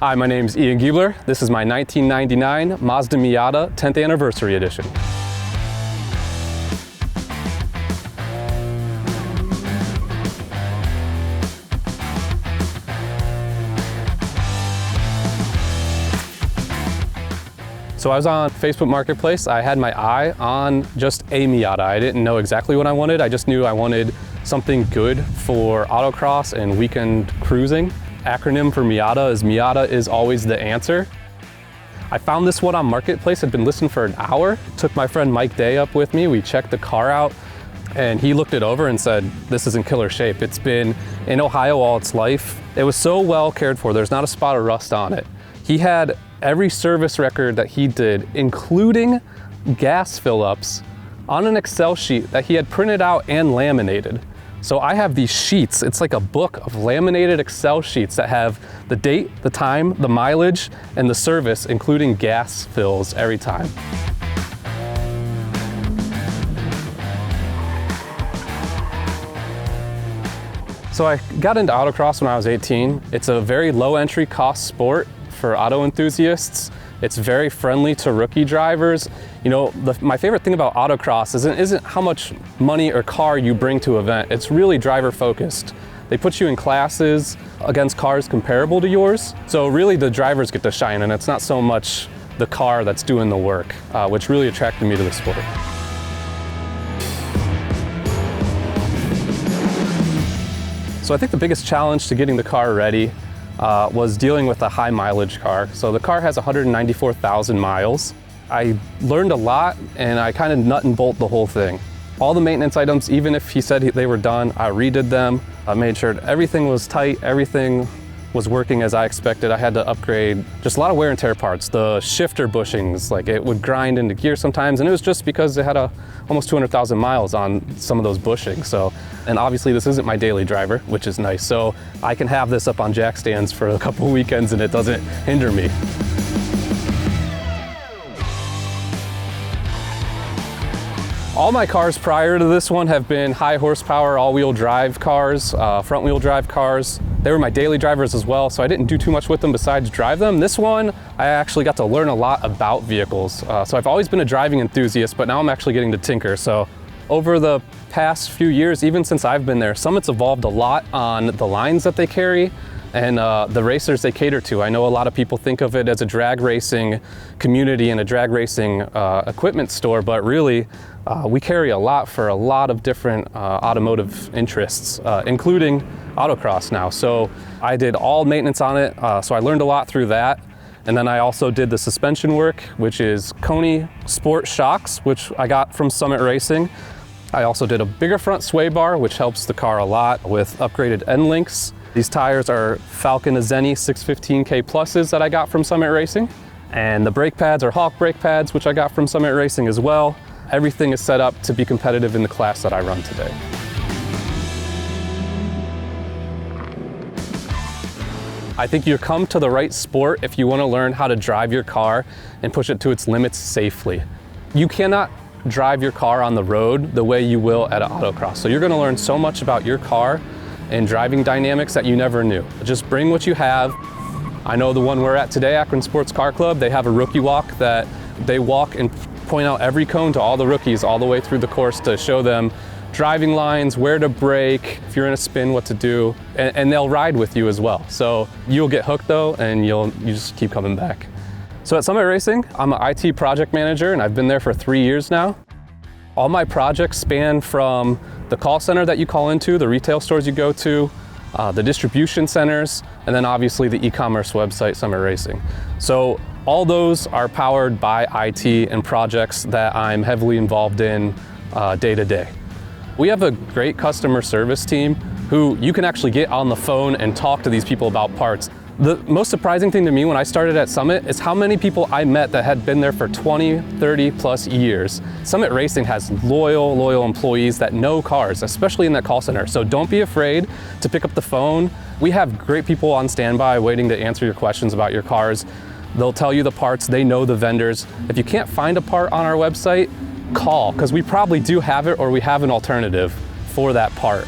Hi, my name's Ian Giebler. This is my 1999 Mazda Miata 10th Anniversary Edition. So I was on Facebook Marketplace. I had my eye on just a Miata. I didn't know exactly what I wanted. I just knew I wanted something good for autocross and weekend cruising. Acronym for Miata is always the answer. I found this one on Marketplace. I'd been listing for an hour. Took my friend Mike Day up with me. We checked the car out and he looked it over and said, this is in killer shape. It's been in Ohio all its life. It was so well cared for. There's not a spot of rust on it. He had every service record that he did, including gas fill-ups, on an Excel sheet that he had printed out and laminated. So I have these sheets, it's like a book of laminated Excel sheets that have the date, the time, the mileage, and the service, including gas fills every time. So I got into autocross when I was 18. It's a very low entry cost sport for auto enthusiasts. It's very friendly to rookie drivers. You know, my favorite thing about autocross isn't how much money or car you bring to an event. It's really driver focused. They put you in classes against cars comparable to yours. So really the drivers get to shine, and it's not so much the car that's doing the work, which really attracted me to the sport. So I think the biggest challenge to getting the car ready was dealing with a high mileage car. So the car has 194,000 miles. I learned a lot and I kind of nut and bolt the whole thing. All the maintenance items, even if he said they were done, I redid them. I made sure everything was tight, everything was working as I expected. I had to upgrade just a lot of wear and tear parts. The shifter bushings, like it would grind into gear sometimes, and it was just because it had almost 200,000 miles on some of those bushings. So, and obviously this isn't my daily driver, which is nice. So I can have this up on jack stands for a couple weekends and it doesn't hinder me. All my cars prior to this one have been high horsepower, all-wheel drive cars, front-wheel drive cars. They were my daily drivers as well, so I didn't do too much with them besides drive them. This one, I actually got to learn a lot about vehicles. So I've always been a driving enthusiast, but now I'm actually getting to tinker. So over the past few years, even since I've been there, Summit's evolved a lot on the lines that they carry and the racers they cater to. I know a lot of people think of it as a drag racing community and a drag racing equipment store, but really we carry a lot for a lot of different automotive interests, including autocross now. So I did all maintenance on it, so I learned a lot through that. And then I also did the suspension work, which is Koni Sport shocks, which I got from Summit Racing. I also did a bigger front sway bar, which helps the car a lot with upgraded end links. These tires are Falcon Azeni 615K pluses that I got from Summit Racing. And the brake pads are Hawk brake pads, which I got from Summit Racing as well. Everything is set up to be competitive in the class that I run today. I think you come to the right sport if you want to learn how to drive your car and push it to its limits safely. You cannot drive your car on the road the way you will at an autocross. So you're going to learn so much about your car and driving dynamics that you never knew. Just bring what you have. I know the one we're at today, Akron Sports Car Club, they have a rookie walk that they walk and point out every cone to all the rookies all the way through the course to show them driving lines, where to brake, if you're in a spin, what to do, and they'll ride with you as well. So you'll get hooked though, and you just keep coming back. So at Summit Racing, I'm an IT project manager, and I've been there for 3 years now. All my projects span from the call center that you call into, the retail stores you go to, the distribution centers, and then obviously the e-commerce website, Summit Racing. So all those are powered by IT and projects that I'm heavily involved in day to day. We have a great customer service team who you can actually get on the phone and talk to these people about parts. The most surprising thing to me when I started at Summit is how many people I met that had been there for 20, 30 plus years. Summit Racing has loyal employees that know cars, especially in that call center. So don't be afraid to pick up the phone. We have great people on standby waiting to answer your questions about your cars. They'll tell you the parts, they know the vendors. If you can't find a part on our website, call, because we probably do have it or we have an alternative for that part.